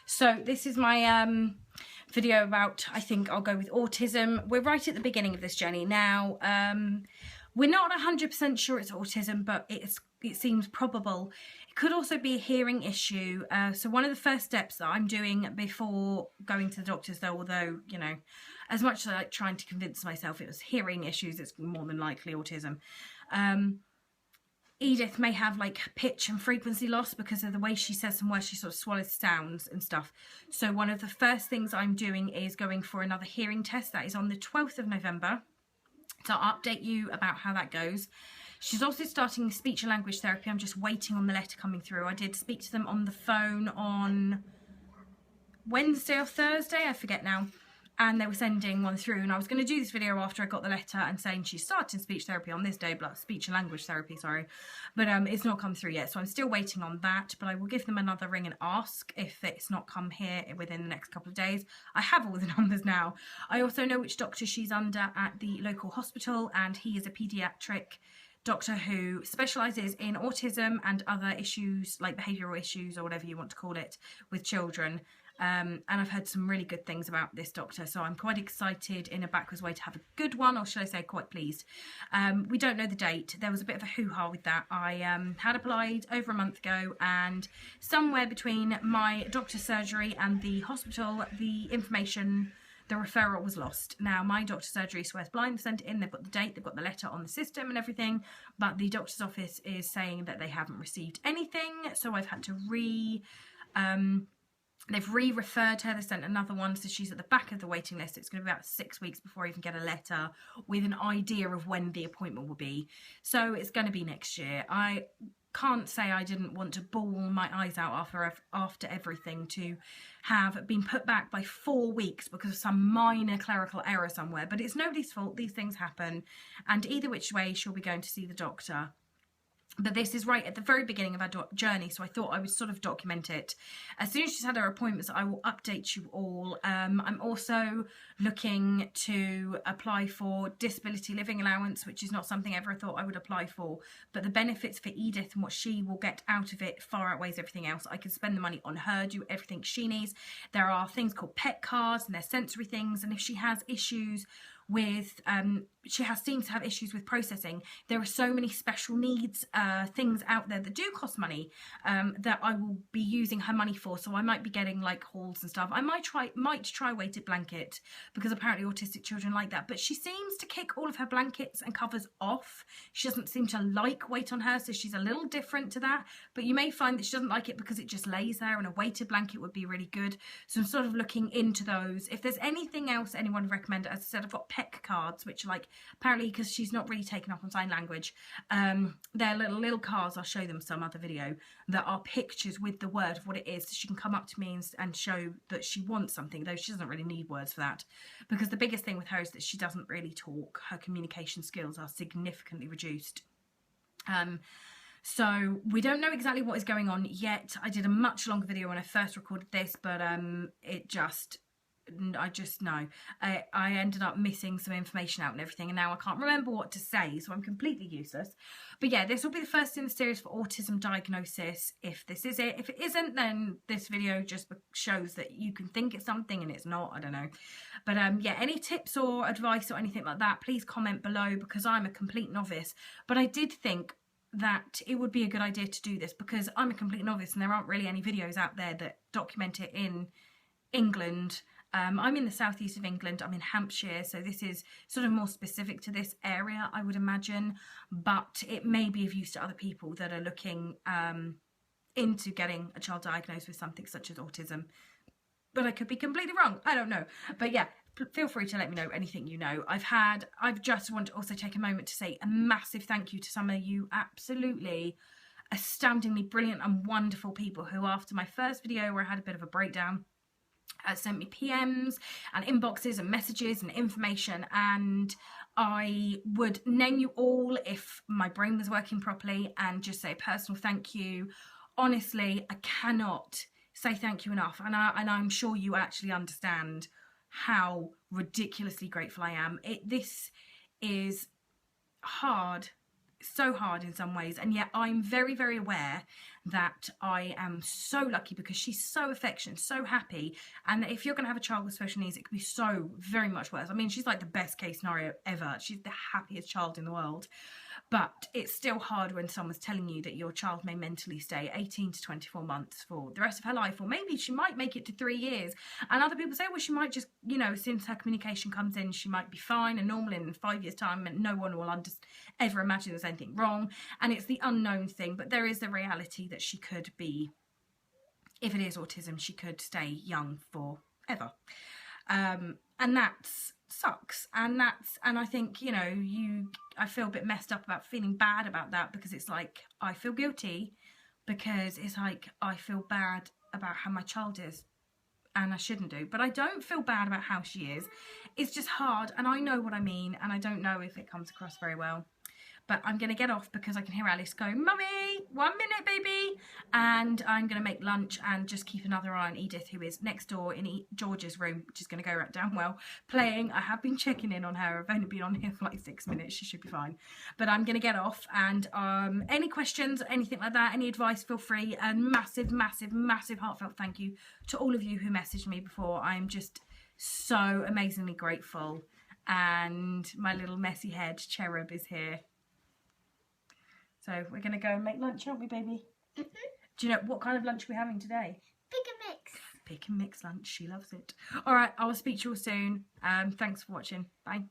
So this is my video about, I think I'll go with autism. We're right at the beginning of this journey now. We're not 100% sure it's autism, but it seems probable. It could also be a hearing issue. So one of the first steps that I'm doing before going to the doctors, though, although, you know, as much as I like trying to convince myself it was hearing issues, it's more than likely autism. Edith may have like pitch and frequency loss because of the way she says some words. She sort of swallows sounds and stuff. So one of the first things I'm doing is going for another hearing test. That is on the 12th of November. So I'll update you about how that goes. She's also starting speech and language therapy. I'm just waiting on the letter coming through. I did speak to them on the phone on Wednesday or Thursday, I forget now. And they were sending one through, and I was going to do this video after I got the letter and saying she's starting speech therapy on this day, speech and language therapy, sorry, but it's not come through yet, so I'm still waiting on that. But I will give them another ring and ask if it's not come here within the next couple of days. I have all the numbers now. I also know which doctor she's under at the local hospital, and he is a paediatric doctor who specialises in autism and other issues like behavioural issues or whatever you want to call it with children. And I've heard some really good things about this doctor, so I'm quite excited in a backwards way to have a good one, or should I say quite pleased. We don't know the date. There was a bit of a hoo-ha with that. I had applied over a month ago, and somewhere between my doctor's surgery and the hospital, the information, the referral was lost. Now, my doctor's surgery swears blind, sent it in, they've got the date, they've got the letter on the system and everything, but the doctor's office is saying that they haven't received anything, so I've had to they've re-referred her. They sent another one, so she's at the back of the waiting list. It's going to be about 6 weeks before I even get a letter with an idea of when the appointment will be. So it's going to be next year. I can't say I didn't want to bawl my eyes out after everything to have been put back by 4 weeks because of some minor clerical error somewhere. But it's nobody's fault. These things happen. And either which way, she'll be going to see the doctor. But this is right at the very beginning of our journey, so I thought I would sort of document it. As soon as she's had her appointments, I will update you all. I'm also looking to apply for disability living allowance, which is not something I ever thought I would apply for. But the benefits for Edith and what she will get out of it far outweighs everything else. I can spend the money on her, do everything she needs. There are things called pet cards, and they're sensory things, and if she has issues with seems to have issues with processing. There are so many special needs things out there that do cost money that I will be using her money for. So I might be getting like hauls and stuff. I might try weighted blanket because apparently autistic children like that. But she seems to kick all of her blankets and covers off. She doesn't seem to like weight on her, so she's a little different to that. But you may find that she doesn't like it because it just lays there, and a weighted blanket would be really good. So I'm sort of looking into those. If there's anything else anyone would recommend, as I said, I've got PEC cards, which are like, apparently because she's not really taken up on sign language, they're little cards, I'll show them some other video, that are pictures with the word of what it is, so she can come up to me and show that she wants something, though she doesn't really need words for that, because the biggest thing with her is that she doesn't really talk. Her communication skills are significantly reduced. So we don't know exactly what is going on yet. I did a much longer video when I first recorded this, but I just know. I ended up missing some information out and everything, and now I can't remember what to say, so I'm completely useless. But yeah, this will be the first in the series for autism diagnosis. If this is it, if it isn't, then this video just shows that you can think it's something and it's not. I don't know. But yeah, any tips or advice or anything like that, please comment below, because I'm a complete novice. But I did think that it would be a good idea to do this because I'm a complete novice and there aren't really any videos out there that document it in England. I'm in the southeast of England, I'm in Hampshire, so this is sort of more specific to this area, I would imagine, but it may be of use to other people that are looking into getting a child diagnosed with something such as autism. But I could be completely wrong, I don't know. But yeah, feel free to let me know anything you know. I've just want to also take a moment to say a massive thank you to some of you absolutely astoundingly brilliant and wonderful people who, after my first video where I had a bit of a breakdown, sent me PMs and inboxes and messages and information, and I would name you all if my brain was working properly and just say a personal thank you. Honestly, I cannot say thank you enough, and I'm sure you actually understand how ridiculously grateful I am. This is hard, so hard in some ways, and yet I'm very, very aware that I am so lucky, because she's so affectionate, so happy. And if you're going to have a child with special needs, it could be so very much worse. I mean, she's like the best case scenario ever. She's the happiest child in the world. But it's still hard when someone's telling you that your child may mentally stay 18 to 24 months for the rest of her life, or maybe she might make it to 3 years. And other people say, well, she might just, you know, as soon as her communication comes in, she might be fine and normal in 5 years' time, and no one will ever imagine there's anything wrong. And it's the unknown thing, but there is the reality that she could be, if it is autism, she could stay young forever. And that's sucks. And I think, you know, I feel a bit messed up about feeling bad about that, because it's like, I feel guilty, because it's like, I feel bad about how my child is, and I shouldn't do, but I don't feel bad about how she is. It's just hard, and I know what I mean, and I don't know if it comes across very well. But I'm going to get off, because I can hear Alice go, "Mummy, 1 minute, baby." And I'm going to make lunch and just keep another eye on Edith, who is next door in George's room, which is going to go right down well, playing. I have been checking in on her. I've only been on here for like 6 minutes. She should be fine. But I'm going to get off, and any questions, anything like that, any advice, feel free. And massive, massive, massive heartfelt thank you to all of you who messaged me before. I'm just so amazingly grateful. And my little messy head cherub is here. So we're going to go and make lunch, aren't we, baby? Mm-hmm. Do you know what kind of lunch we're having today? Pick and mix. Pick and mix lunch. She loves it. All right, I will speak to you all soon. Thanks for watching. Bye.